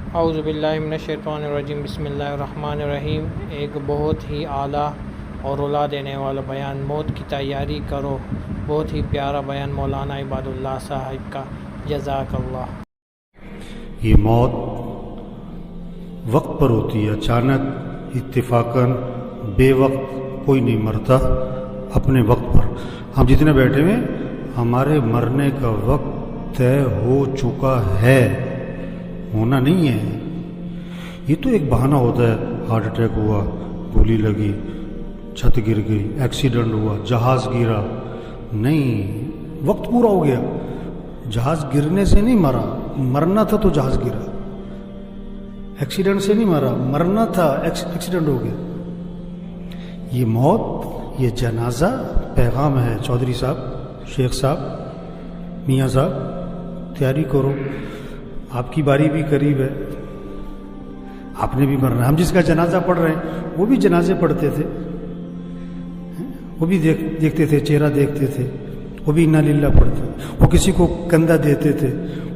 اعوذ باللہ من الشیطان الرجیم، بسم اللہ الرحمن الرحیم۔ ایک بہت ہی اعلیٰ اور رلا دینے والا بیان، موت کی تیاری کرو۔ بہت ہی پیارا بیان مولانا عباد اللہ صاحب کا، جزاک اللہ۔ یہ موت وقت پر ہوتی ہے، اچانک، اتفاقاً، بے وقت کوئی نہیں مرتا، اپنے وقت پر۔ ہم جتنے بیٹھے ہوئے ہمارے مرنے کا وقت طے ہو چکا ہے، ہونا نہیں ہے۔ یہ تو ایک بہانہ ہوتا ہے، ہارٹ اٹیک ہوا، گولی لگی، چھت گر گئی، ایکسیڈنٹ ہوا، جہاز گرا، نہیں، وقت پورا ہو گیا۔ جہاز گرنے سے نہیں مرا، مرنا تھا تو جہاز گرا۔ ایکسیڈنٹ سے نہیں مرا، مرنا تھا، ایکسیڈنٹ ہو گیا۔ یہ موت، یہ جنازہ پیغام ہے۔ چودھری صاحب، شیخ صاحب، میاں صاحب، تیاری کرو، آپ کی باری بھی قریب ہے، آپ نے بھی مرنا ہے۔ ہم جس کا جنازہ پڑھ رہے ہیں وہ بھی جنازے پڑھتے تھے، وہ بھی دیکھتے تھے، چہرہ دیکھتے تھے، وہ بھی انا للہ پڑھتے تھے، وہ کسی کو کندھا دیتے تھے،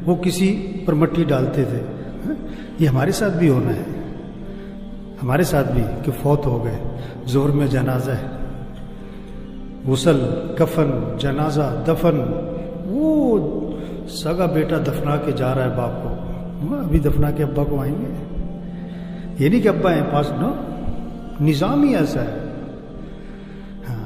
وہ کسی پر مٹی ڈالتے تھے۔ یہ ہمارے ساتھ بھی ہونا ہے، ہمارے ساتھ بھی، کہ فوت ہو گئے، ظہر میں جنازہ ہے، غسل، کفن، جنازہ، دفن۔ وہ سگا بیٹا دفنا کے جا رہا ہے باپ کو، ابھی دفنا کے ابا کو آئیں گے، یہ نہیں کہ ابا ہیں پاس، نو، نظام ہی ایسا ہے۔ ہاں،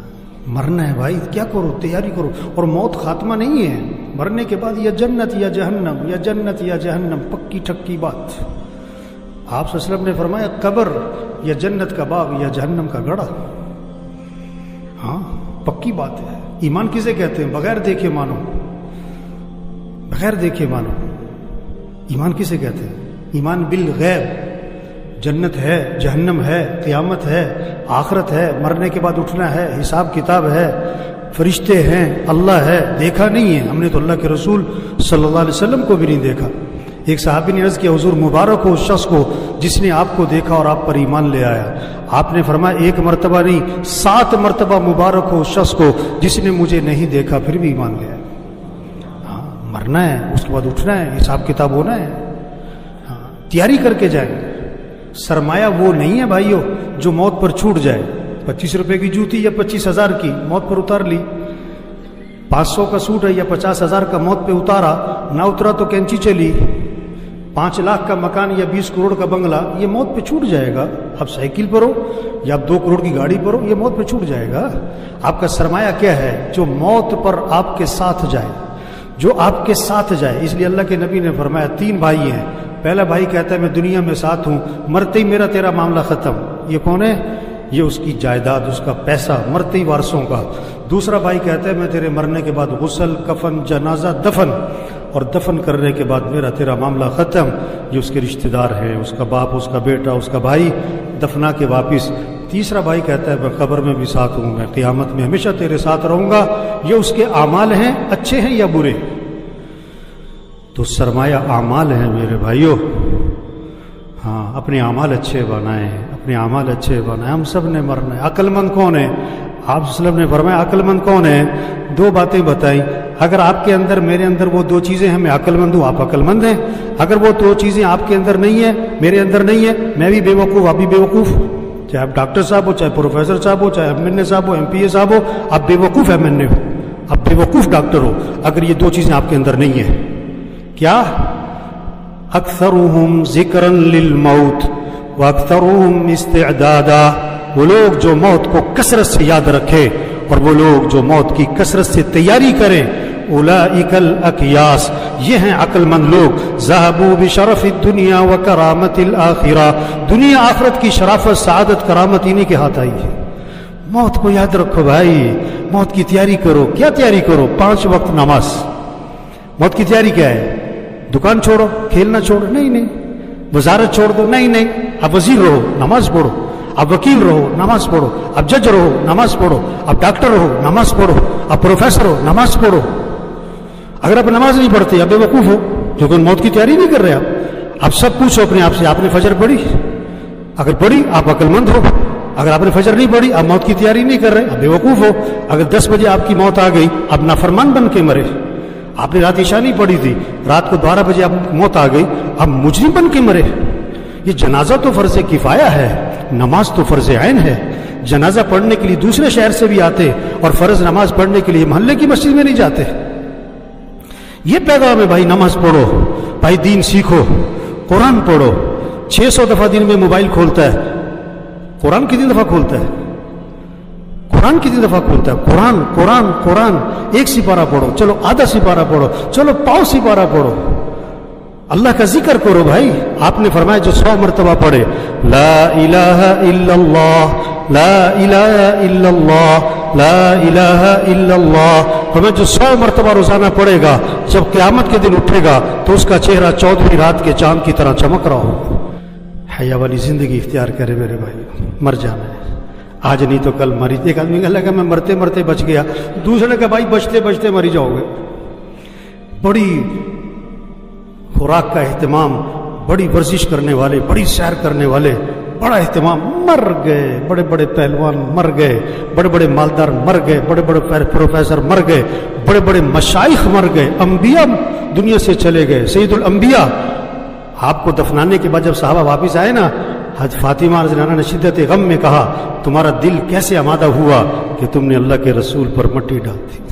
مرنا ہے بھائی، کیا کرو، تیاری کرو۔ اور موت خاتمہ نہیں ہے، مرنے کے بعد یا جنت یا جہنم، یا جنت یا جہنم، پکی ٹھکی بات۔ آپ صلی اللہ علیہ وسلم نے فرمایا قبر یا جنت کا باغ یا جہنم کا گڑھا۔ ہاں، پکی بات ہے۔ ایمان کسے کہتے ہیں؟ بغیر دیکھے مانو، بغیر دیکھے مانو۔ ایمان کسے کہتے ہیں؟ ایمان بالغیب، جنت ہے، جہنم ہے، قیامت ہے، آخرت ہے، مرنے کے بعد اٹھنا ہے، حساب کتاب ہے، فرشتے ہیں، اللہ ہے۔ دیکھا نہیں ہے ہم نے تو اللہ کے رسول صلی اللہ علیہ وسلم کو بھی نہیں دیکھا۔ ایک صحابی نے عرض کیا، حضور مبارک ہو اس شخص کو جس نے آپ کو دیکھا اور آپ پر ایمان لے آیا۔ آپ نے فرمایا ایک مرتبہ نہیں، 7 مرتبہ مبارک ہو اس شخص کو جس نے مجھے نہیں دیکھا پھر بھی ایمان لے آیا۔ ہاں، مرنا ہے، اس کے بعد اٹھنا ہے، حساب کتاب ہونا ہے۔ ہاں، تیاری کر کے جائیں۔ سرمایہ وہ نہیں ہے بھائیو جو موت پر چھوٹ جائے۔ 25 روپے کی جوتی یا 25,000 کی موت پر اتار لی، 500 کا سوٹ ہے یا 50,000 کا موت پہ اتارا، نہ اترا تو کینچی چلی، 5 لاکھ کا مکان یا 20 کروڑ کا بنگلہ، یہ موت پہ چھوٹ جائے گا۔ اب سائیکل پر ہو یا اب 2 کروڑ کی گاڑی پر ہو، یہ موت پہ چھوٹ جائے گا۔ آپ کا سرمایہ کیا ہے؟ جو موت پر آپ کے ساتھ جائے، جو آپ کے ساتھ جائے۔ اس لیے اللہ کے نبی نے فرمایا 3 بھائی ہیں، پہلا بھائی کہتا ہے میں دنیا میں ساتھ ہوں، مرتے ہی میرا تیرا معاملہ ختم۔ یہ کون ہے؟ یہ اس کی جائیداد، اس کا پیسہ، مرتے ہی وارثوں کا۔ دوسرا بھائی کہتا ہے میں تیرے مرنے کے بعد غسل، کفن، جنازہ، دفن، اور دفن کرنے کے بعد میرا تیرا معاملہ ختم۔ یہ اس کے رشتہ دار ہیں، اس کا باپ، اس کا بیٹا، اس کا بھائی، دفنا کے واپس۔ تیسرا بھائی کہتا ہے میں قبر میں بھی ساتھ ہوں، میں قیامت میں ہمیشہ تیرے ساتھ رہوں گا۔ یہ اس کے اعمال ہیں، اچھے ہیں یا برے؟ تو سرمایہ اعمال ہیں میرے بھائیو۔ ہاں، اپنے اعمال اچھے بنائیں، اپنے اعمال اچھے بنائیں۔ ہم سب نے مرنا ہے۔ عقل مند کون ہے؟ آپ صلی اللہ علیہ وسلم نے فرمایا عقل مند کون ہے؟ 2 باتیں بتائیں۔ اگر آپ کے اندر، میرے اندر وہ 2 چیزیں ہیں، میں عقل مند ہوں، آپ عقل مند ہیں۔ اگر وہ 2 چیزیں آپ کے اندر نہیں ہیں، میرے اندر نہیں ہے، میں بھی بے وقوف، آپ بھی بے وقوف۔ چاہے آپ ڈاکٹر صاحب ہو، چاہے پروفیسر صاحب ہو، چاہے ایم این اے صاحب ہو، ایم پی اے صاحب ہو، آپ بے وقوف ایم این اے ہو، آپ بے وقوف ڈاکٹر ہو، اگر یہ 2 چیزیں آپ کے اندر نہیں ہیں۔ کیا؟ اکثرهم ذکرا للموت واکثرهم استعدادا، وہ لوگ جو موت کو کثرت سے یاد رکھے اور وہ لوگ جو موت کی کثرت سے تیاری کریں، اولئک الاکیاس، یہ ہیں عقل مند لوگ۔ ذهبوا بشرف الدنیا وکرامت الآخرہ، دنیا آخرت کی شرافت، سعادت، کرامت انہی کے ہاتھ آئی ہے۔ موت کو یاد رکھو بھائی، موت کی تیاری کرو۔ کیا تیاری کرو؟ 5 وقت نماز۔ موت کی تیاری کیا ہے؟ دکان چھوڑو، کھیلنا چھوڑو، نہیں، وزارت چھوڑ دو، نہیں، اب وزیر رہو، نماز پڑھو، اب وکیل رہو، نماز پڑھو، اب جج رہو، نماز پڑھو، اب ڈاکٹر رہو، نماز پڑھو، اب پروفیسر ہو، نماز پڑھو۔ اگر آپ نماز نہیں پڑھتے، اب بے وقوف ہو، کیونکہ موت کی تیاری نہیں کر رہے آپ۔ اب سب پوچھو اپنے آپ سے، آپ نے فجر پڑھی؟ اگر پڑھی آپ عقل مند ہو۔ اگر آپ نے فجر نہیں پڑھی، آپ موت کی تیاری نہیں کر رہے، اب بے وقوف ہو۔ اگر 10 بجے آپ کی موت آ گئی، اب نافرمان بن کے مرے۔ آپ نے رات عشاء نہیں پڑھی تھی, رات کو 12 بجے آپ موت آ گئی, اب مجرم بن کے مرے. یہ جنازہ تو فرض کفایہ ہے, نماز تو فرض عین ہے. جنازہ پڑھنے کے لیے دوسرے شہر سے بھی آتے اور فرض نماز پڑھنے کے لیے محلے کی مسجد میں نہیں جاتے. یہ پیغام ہے بھائی, نماز پڑھو بھائی, دین سیکھو, قرآن پڑھو. 600 دفعہ دن میں موبائل کھولتا ہے, قرآن کتنی دفعہ کھولتا ہے؟ قرآن کتنی دفعہ کھولتا ہے؟ قرآن قرآن قرآن. ایک سپارہ پڑھو, چلو آدھا سپارہ پڑھو, چلو پاؤ سپارہ پڑھو. اللہ کا ذکر کرو بھائی. آپ نے فرمایا جو 100 مرتبہ پڑھے لا الہ الا اللہ لا الہ الا اللہ لا الہ الا اللہ, ہمیں جو 100 مرتبہ روزانہ پڑھے گا, جب قیامت کے دن اٹھے گا تو اس کا چہرہ 14ویں رات کے چاند کی طرح چمک رہا ہو. حیا والی زندگی اختیار کرے میرے بھائی. مر جانا ہے آج نہیں تو کل مری. ایک آدمی کہا لگا میں مرتے مرتے بچ گیا, دوسرے نے کہا بھائی بچتے بچتے مری جاؤ گے. بڑی خوراک کا اہتمام, بڑی ورزش کرنے والے, بڑی سیر کرنے والے, بڑا اہتمام, مر گئے. بڑے بڑے پہلوان مر گئے, بڑے بڑے مالدار مر گئے, بڑے بڑے پروفیسر مر گئے, بڑے بڑے مشائخ مر گئے, انبیاء دنیا سے چلے گئے, سید الانبیاء. آپ کو دفنانے کے بعد جب صحابہ واپس آئے نا, حضرت فاطمہ رضی اللہ عنہا نے شدت غم میں کہا تمہارا دل کیسے آمادہ ہوا کہ تم نے اللہ کے رسول پر مٹی ڈال دی.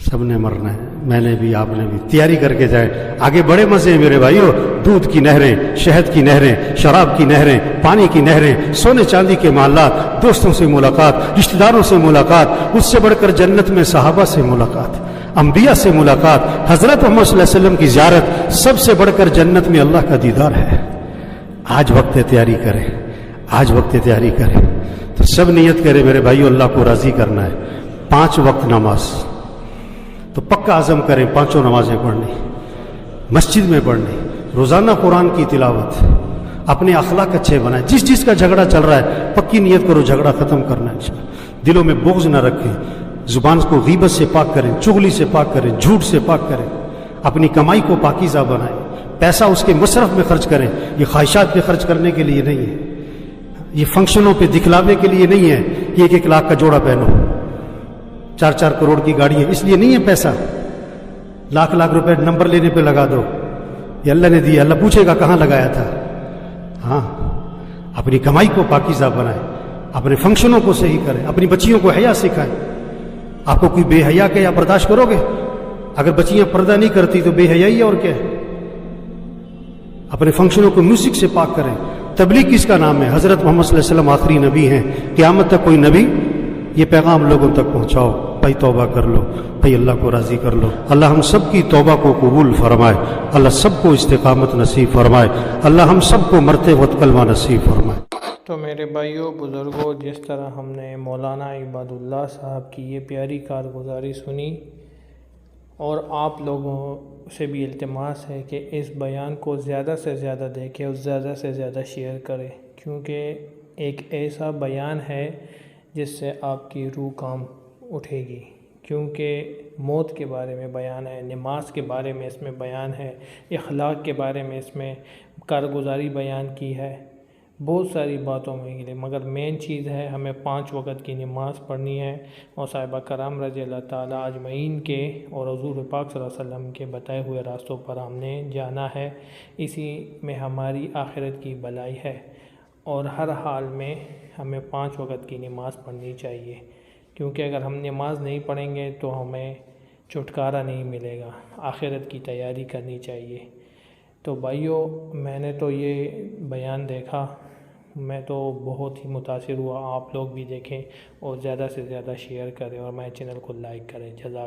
سب نے مرنا ہے, میں نے بھی, آپ نے بھی. تیاری کر کے جائیں. آگے بڑے مزے ہیں میرے بھائیو. دودھ کی نہریں, شہد کی نہریں, شراب کی نہریں, پانی کی نہریں, سونے چاندی کے محلات, دوستوں سے ملاقات, رشتہ داروں سے ملاقات, اس سے بڑھ کر جنت میں صحابہ سے ملاقات, انبیاء سے ملاقات, حضرت محمد صلی اللہ علیہ وسلم کی زیارت, سب سے بڑھ کر جنت میں اللہ کا دیدار ہے. آج وقت تیاری کریں, آج وقت تیاری کریں. تو سب نیت کرے میرے بھائیو, اللہ کو راضی کرنا ہے. 5 وقت نماز تو پکا عزم کریں, 5 نمازیں پڑھنی, مسجد میں پڑھنی, روزانہ قرآن کی تلاوت, اپنے اخلاق اچھے بنائیں. جس کا جھگڑا چل رہا ہے پکی نیت کرو جھگڑا ختم کرنا ہے. دلوں میں بغض نہ رکھیں, زبان کو غیبت سے پاک کریں, چغلی سے پاک کریں, جھوٹ سے پاک کریں. اپنی کمائی کو پاکیزہ بنائیں. پیسہ اس کے مصرف میں خرچ کریں. یہ خواہشات پہ خرچ کرنے کے لیے نہیں ہے, یہ فنکشنوں پہ دکھلاوے کے لیے نہیں ہے. یہ 1 لاکھ کا جوڑا پہنو, 4 کروڑ کی گاڑی ہے, اس لیے نہیں ہے پیسہ. لاکھ روپے نمبر لینے پہ لگا دو. یہ اللہ نے دیا, اللہ پوچھے گا کہاں لگایا تھا. ہاں, اپنی کمائی کو پاکیزہ بنائیں, اپنے فنکشنوں کو صحیح کریں, اپنی بچیوں کو حیا سکھائیں. آپ کو کوئی بے حیا کہ آپ برداشت کرو گے؟ اگر بچیاں پردہ نہیں کرتی تو بے حیائی اور کیا ہے. اپنے فنکشنوں کو میوزک سے پاک کریں. تبلیغ کس کا نام ہے؟ حضرت محمد صلی اللہ علیہ وسلم آخری نبی ہیں, قیامت تک کوئی نبی. یہ پیغام لوگوں تک پہنچاؤ. بھائی توبہ کر لو, بھائی اللہ کو راضی کر لو. اللہ ہم سب کی توبہ کو قبول فرمائے, اللہ سب کو استقامت نصیب فرمائے, اللہ ہم سب کو مرتے وقت کلمہ نصیب فرمائے. تو میرے بھائیوں بزرگوں, جس طرح ہم نے مولانا عباد اللہ صاحب کی یہ پیاری کارگزاری سنی, اور آپ لوگوں سے بھی التماس ہے کہ اس بیان کو زیادہ سے زیادہ دیکھیں اور زیادہ سے زیادہ شیئر کریں, کیونکہ ایک ایسا بیان ہے جس سے آپ کی روح کام اٹھے گی. کیونکہ موت کے بارے میں بیان ہے, نماز کے بارے میں اس میں بیان ہے, اخلاق کے بارے میں اس میں کارگزاری بیان کی ہے, بہت ساری باتوں میں. مگر مین چیز ہے ہمیں 5 وقت کی نماز پڑھنی ہے, اور صحابہ کرام رضی اللہ تعالیٰ اجمعین کے اور حضور پاک صلی اللہ علیہ وسلم کے بتائے ہوئے راستوں پر ہم نے جانا ہے. اسی میں ہماری آخرت کی بھلائی ہے, اور ہر حال میں ہمیں 5 وقت کی نماز پڑھنی چاہیے, کیونکہ اگر ہم نماز نہیں پڑھیں گے تو ہمیں چھٹکارا نہیں ملے گا. آخرت کی تیاری کرنی چاہیے. تو بھائیوں, میں نے تو یہ بیان دیکھا, میں تو بہت ہی متاثر ہوا. آپ لوگ بھی دیکھیں اور زیادہ سے زیادہ شیئر کریں, اور میرے چینل کو لائک کریں. جزاک